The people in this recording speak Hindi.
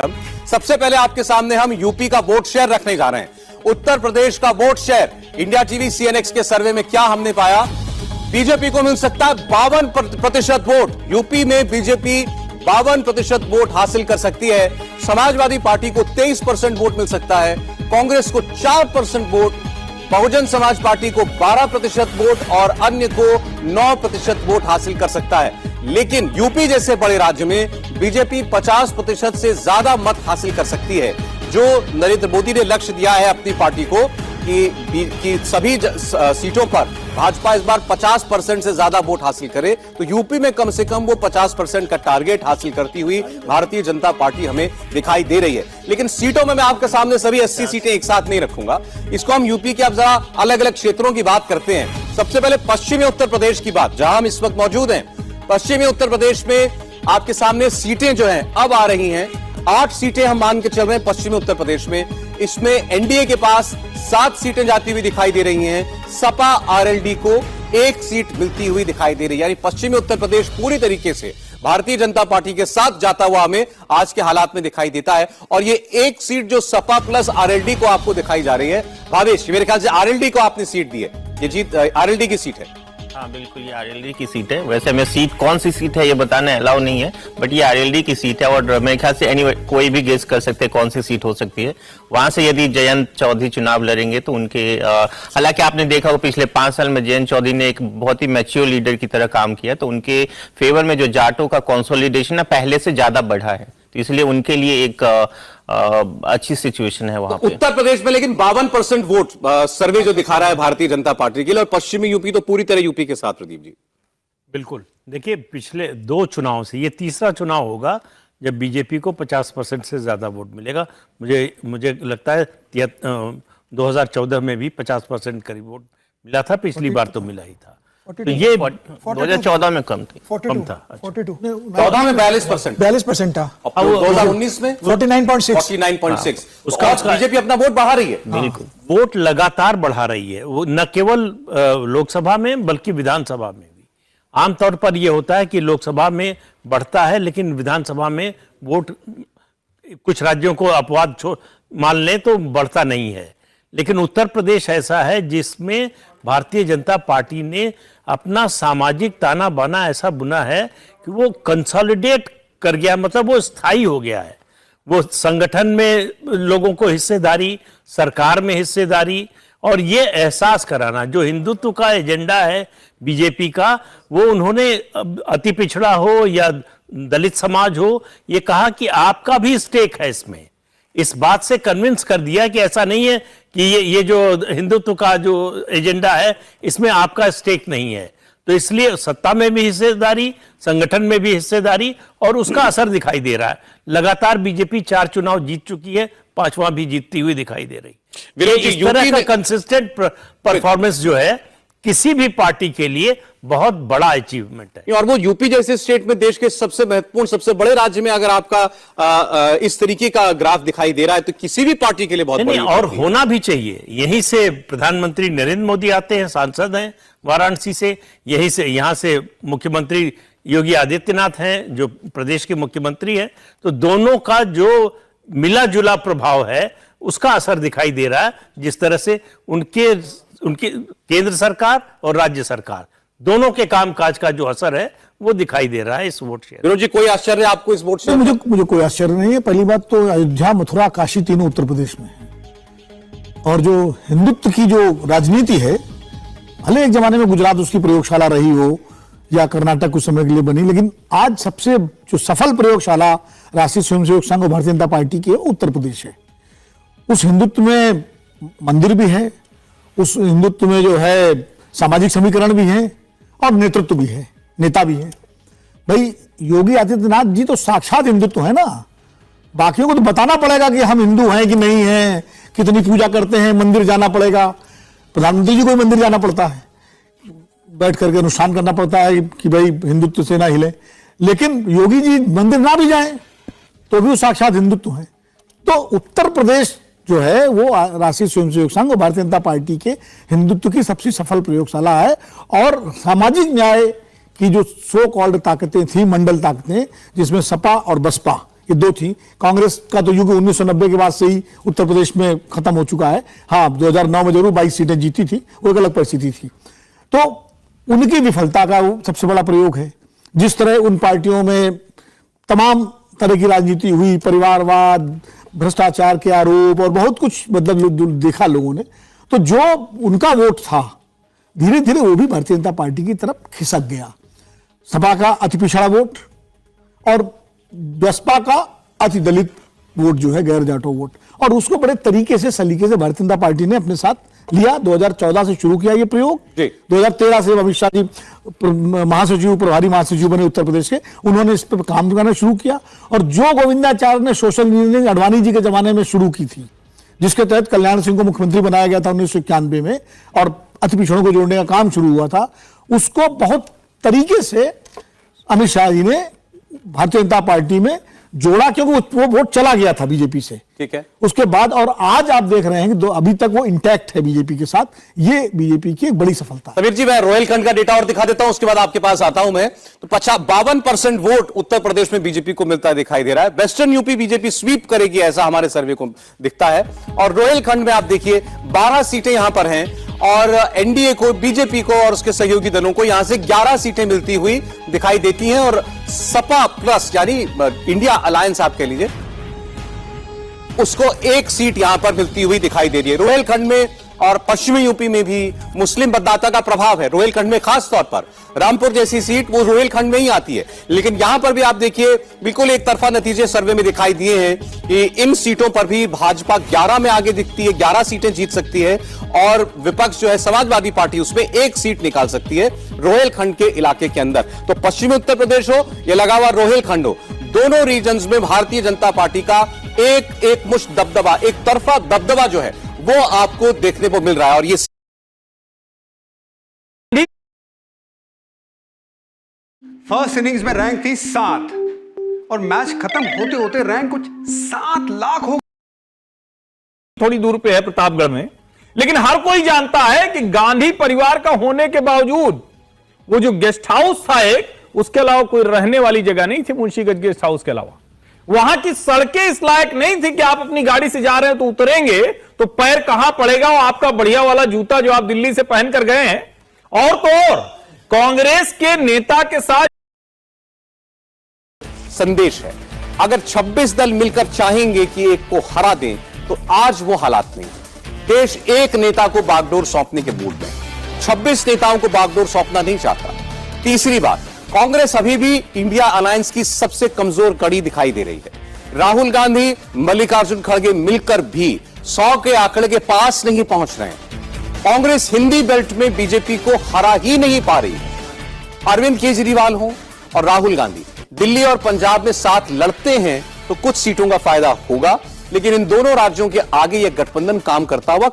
हम सबसे पहले आपके सामने हम यूपी का वोट शेयर रखने जा रहे हैं। उत्तर प्रदेश का vote share India TV CNX के सर्वे में क्या हमने पाया, बीजेपी को मिल सकता है 52% वोट। यूपी में बीजेपी 52% वोट हासिल कर सकती है। समाजवादी पार्टी को 23% वोट मिल सकता है, कांग्रेस को 4% वोट, बहुजन समाज पार्टी को 12% वोट और अन्य को 9% वोट हासिल कर सकता है। लेकिन यूपी जैसे बड़े राज्य में बीजेपी 50% से ज्यादा मत हासिल कर सकती है। जो नरेंद्र मोदी ने लक्ष्य दिया है अपनी पार्टी को कि सभी सीटों पर भाजपा इस बार 50% से ज्यादा वोट हासिल करे, तो यूपी में कम से कम वो 50% का टारगेट हासिल करती हुई भारतीय जनता पार्टी हमें दिखाई दे रही है। लेकिन सीटों में मैं आपके सामने सभी 80 सीटें एक साथ नहीं रखूंगा। इसको हम यूपी के अब जरा अलग अलग क्षेत्रों की बात करते हैं। सबसे पहले पश्चिमी उत्तर प्रदेश की बात, जहां हम इस वक्त मौजूद हैं। पश्चिमी उत्तर प्रदेश में आपके सामने सीटें जो हैं अब आ रही हैं। 8 सीटें हम मान के चल रहे हैं पश्चिमी उत्तर प्रदेश में। इसमें एनडीए के पास 7 सीटें जाती हुई दिखाई दे रही हैं। सपा आरएलडी को 1 सीट मिलती हुई दिखाई दे रही है। यानी पश्चिमी उत्तर प्रदेश पूरी तरीके से भारतीय जनता पार्टी के साथ जाता हुआ हमें आज के हालात में दिखाई देता है। और ये 1 सीट जो सपा प्लस आरएलडी को आपको दिखाई जा रही है, भावेश मेरे ख्याल से आरएलडी को आपने सीट दी है, ये जीत आरएलडी की सीट है। हाँ बिल्कुल, ये आरएलडी की सीट है। वैसे हमें सीट कौन सी सीट है ये बताना अलाउ नहीं है, बट ये आरएलडी की सीट है और मेरे ख्याल से कोई भी गेस कर सकते हैं कौन सी सीट हो सकती है। वहां से यदि जयंत चौधरी चुनाव लड़ेंगे तो उनके हालांकि आपने देखा होगा पिछले 5 साल में जयंत चौधरी ने एक बहुत ही मैच्योर लीडर की तरह काम किया, तो उनके फेवर में जो जाटों का कंसोलिडेशन है पहले से ज्यादा बढ़ा है, तो इसलिए उनके लिए एक अच्छी सिचुएशन है वहां पे। उत्तर प्रदेश में लेकिन 52% वोट सर्वे जो दिखा रहा है भारतीय जनता पार्टी के लिए, और पश्चिमी यूपी तो पूरी तरह यूपी के साथ। प्रदीप जी बिल्कुल, देखिए पिछले 2 चुनाव से ये तीसरा चुनाव होगा जब बीजेपी को 50% से ज्यादा वोट मिलेगा। मुझे लगता है 2014 में भी 50% करीब वोट मिला था, पिछली बार तो मिला ही था। तो ये 2014 में कम था। 14 में 42% था, 2019 में 49.6। उसका बीजेपी अपना वोट बढ़ा रही है। बिल्कुल, वोट लगातार बढ़ा रही है, वो न केवल लोकसभा में बल्कि विधानसभा में भी। आमतौर पर यह होता है कि लोकसभा में बढ़ता है लेकिन विधानसभा में वोट कुछ राज्यों को अपवाद मान लें तो बढ़ता नहीं है। लेकिन उत्तर प्रदेश ऐसा है जिसमें भारतीय जनता पार्टी ने अपना सामाजिक ताना बाना ऐसा बुना है कि वो कंसोलिडेट कर गया, मतलब वो स्थायी हो गया है। वो संगठन में लोगों को हिस्सेदारी, सरकार में हिस्सेदारी, और ये एहसास कराना जो हिंदुत्व का एजेंडा है बीजेपी का, वो उन्होंने अति पिछड़ा हो या दलित समाज हो, ये कहा कि आपका भी स्टेक है इसमें। इस बात से कन्विंस कर दिया कि ऐसा नहीं है कि ये जो हिंदुत्व का जो एजेंडा है इसमें आपका स्टेक नहीं है। तो इसलिए सत्ता में भी हिस्सेदारी, संगठन में भी हिस्सेदारी, और उसका असर दिखाई दे रहा है। लगातार बीजेपी 4 चुनाव जीत चुकी है, 5वां भी जीतती हुई दिखाई दे रही। इस तरह का कंसिस्टेंट परफॉर्मेंस जो है किसी भी पार्टी के लिए बहुत बड़ा अचीवमेंट है। और वो यूपी जैसे स्टेट में देश के सबसे महत्वपूर्ण, सबसे बड़े राज्य में अगर आपका इस तरीके का ग्राफ दिखाई दे रहा है तो किसी भी पार्टी के लिए बहुत बड़ी और होना भी चाहिए। यहीं से प्रधानमंत्री नरेंद्र मोदी आते हैं, सांसद हैं वाराणसी से, यहीं से यहाँ से मुख्यमंत्री योगी आदित्यनाथ हैं जो प्रदेश के मुख्यमंत्री हैं। तो दोनों का जो मिला जुला प्रभाव है उसका असर दिखाई दे रहा है। जिस तरह से उनके केंद्र सरकार और राज्य सरकार दोनों के कामकाज का जो असर है वो दिखाई दे रहा है इस वोट शेयर। विनोद जी, कोई आश्चर्य आपको इस वोट शेयर? मुझे कोई आश्चर्य नहीं है। पहली बात तो अयोध्या, मथुरा, काशी तीनों उत्तर प्रदेश में है। और जो हिंदुत्व की जो राजनीति है, भले एक जमाने में गुजरात उसकी प्रयोगशाला रही हो या कर्नाटक कुछ समय के लिए बनी, लेकिन आज सबसे जो सफल प्रयोगशाला राष्ट्रीय स्वयंसेवक संघ और भारतीय जनता पार्टी की है उत्तर प्रदेश है। उस हिंदुत्व में मंदिर भी है, उस हिंदुत्व में जो है सामाजिक समीकरण भी है और नेतृत्व भी है, नेता भी है। भाई योगी आदित्यनाथ जी तो साक्षात हिंदुत्व है ना। बाकियों को तो बताना पड़ेगा कि हम हिंदू हैं कि नहीं हैं, कितनी पूजा करते हैं, मंदिर जाना पड़ेगा। प्रधानमंत्री जी को मंदिर जाना पड़ता है, बैठ करके अनुष्ठान करना पड़ता है कि भाई हिंदुत्व से ना हिले। लेकिन योगी जी मंदिर ना भी जाएं तो भी वो साक्षात हिंदुत्व है। तो उत्तर प्रदेश जो है वो राष्ट्रीय स्वयंसेवक संघ और भारतीय जनता पार्टी के हिंदुत्व की सबसे सफल प्रयोगशाला है। और सामाजिक न्याय की जो सो कॉल्ड ताकतें थी, मंडल ताकतें, जिसमें सपा और बसपा ये दो थी। कांग्रेस का तो युग 1990 के बाद से ही उत्तर प्रदेश में खत्म हो चुका है। हाँ, 2009 में जरूर 22 सीटें जीती थी, वो एक अलग परिस्थिति थी। तो उनकी विफलता का वो सबसे बड़ा प्रयोग है। जिस तरह उन पार्टियों में तमाम तरह की राजनीति हुई, परिवारवाद, भ्रष्टाचार के आरोप और बहुत कुछ मतलब देखा लोगों ने, तो जो उनका वोट था धीरे धीरे वो भी भारतीय जनता पार्टी की तरफ खिसक गया। सपा का अति पिछड़ा वोट और बसपा का अति दलित वोट जो है, गैर जाटो वोट, और उसको बड़े तरीके से सलीके से भारतीय जनता पार्टी ने अपने साथ लिया। 2014 से शुरू किया ये प्रयोग। 2013 से अमित शाह जी महासचिव, प्रभारी महासचिव बने उत्तर प्रदेश के, उन्होंने इस पर काम करना शुरू किया। और जो गोविंदाचार्य ने सोशल इंजीनियरिंग अडवाणी जी के जमाने में शुरू की थी, जिसके तहत कल्याण सिंह को मुख्यमंत्री बनाया गया था 1991 में और अति पिछड़ों को जोड़ने का काम शुरू हुआ था, उसको बहुत तरीके से अमित शाह जी ने भारतीय जनता पार्टी में जोड़ा, क्योंकि वो वोट चला गया था बीजेपी से। ठीक है। उसके बाद और आज आप देख रहे हैं कि अभी तक वो इंटैक्ट है बीजेपी के साथ। ये बीजेपी की एक बड़ी सफलता है। समीर जी, मैं रोहिलखंड का डेटा और दिखा देता हूं, उसके बाद आपके पास आता हूं मैं। तो 52% वोट उत्तर प्रदेश में बीजेपी को मिलता दिखाई दे रहा है। वेस्टर्न यूपी बीजेपी स्वीप करेगी, ऐसा हमारे सर्वे को दिखता है। और रोहिलखंड में आप देखिए 12 सीटें यहां पर हैं और एनडीए को, बीजेपी को और उसके सहयोगी दलों को यहां से 11 सीटें मिलती हुई दिखाई देती हैं। और सपा प्लस यानी इंडिया अलायंस आप कह लीजिए, उसको 1 सीट यहां पर मिलती हुई दिखाई दे रही है। रोहिलखंड में और पश्चिमी यूपी में भी मुस्लिम मतदाता का प्रभाव है। रोहिलखंड में खास तौर पर रामपुर जैसी सीट वो रोहिलखंड में ही आती है। लेकिन यहां पर भी आप देखिए बिल्कुल एक तरफा नतीजे सर्वे में दिखाई दिए हैं कि इन सीटों पर भी भाजपा 11 में आगे दिखती है, 11 सीटें जीत सकती है और विपक्ष जो है समाजवादी पार्टी उसमें 1 सीट निकाल सकती है रोहिलखंड के इलाके के अंदर। तो पश्चिमी उत्तर प्रदेश हो या लगा हुआ रोहिलखंड हो, दोनों रीजन्स में भारतीय जनता पार्टी का एक मुश्त दबदबा, एक तरफा दबदबा जो है वो आपको देखने को मिल रहा है। और ये फर्स्ट इनिंग्स में रैंक थी 7 और मैच खत्म होते होते रैंक कुछ 7 लाख हो। थोड़ी दूर पे है प्रतापगढ़ में, लेकिन हर कोई जानता है कि गांधी परिवार का होने के बावजूद वो जो गेस्ट हाउस था एक, उसके अलावा कोई रहने वाली जगह नहीं थी मुंशीगंज गेस्ट हाउस के अलावा। वहां की सड़कें इस लायक नहीं थी कि आप अपनी गाड़ी से जा रहे हैं तो उतरेंगे तो पैर कहां पड़ेगा, और आपका बढ़िया वाला जूता जो आप दिल्ली से पहन कर गए हैं। और तो और कांग्रेस के नेता के साथ संदेश है, अगर 26 दल मिलकर चाहेंगे कि एक को हरा दें तो आज वो हालात नहीं है। देश एक नेता को बागडोर सौंपने के मूड में, 26 नेताओं को बागडोर सौंपना नहीं चाहता। तीसरी बात, कांग्रेस अभी भी इंडिया अलायंस की सबसे कमजोर कड़ी दिखाई दे रही है। राहुल गांधी, मल्लिकार्जुन खड़गे मिलकर भी 100 के आंकड़े के पास नहीं पहुंच रहे हैं। कांग्रेस हिंदी बेल्ट में बीजेपी को हरा ही नहीं पा रही है। अरविंद केजरीवाल हो और राहुल गांधी दिल्ली और पंजाब में साथ लड़ते हैं तो कुछ सीटों का फायदा होगा, लेकिन इन दोनों राज्यों के आगे यह गठबंधन काम करता हुआ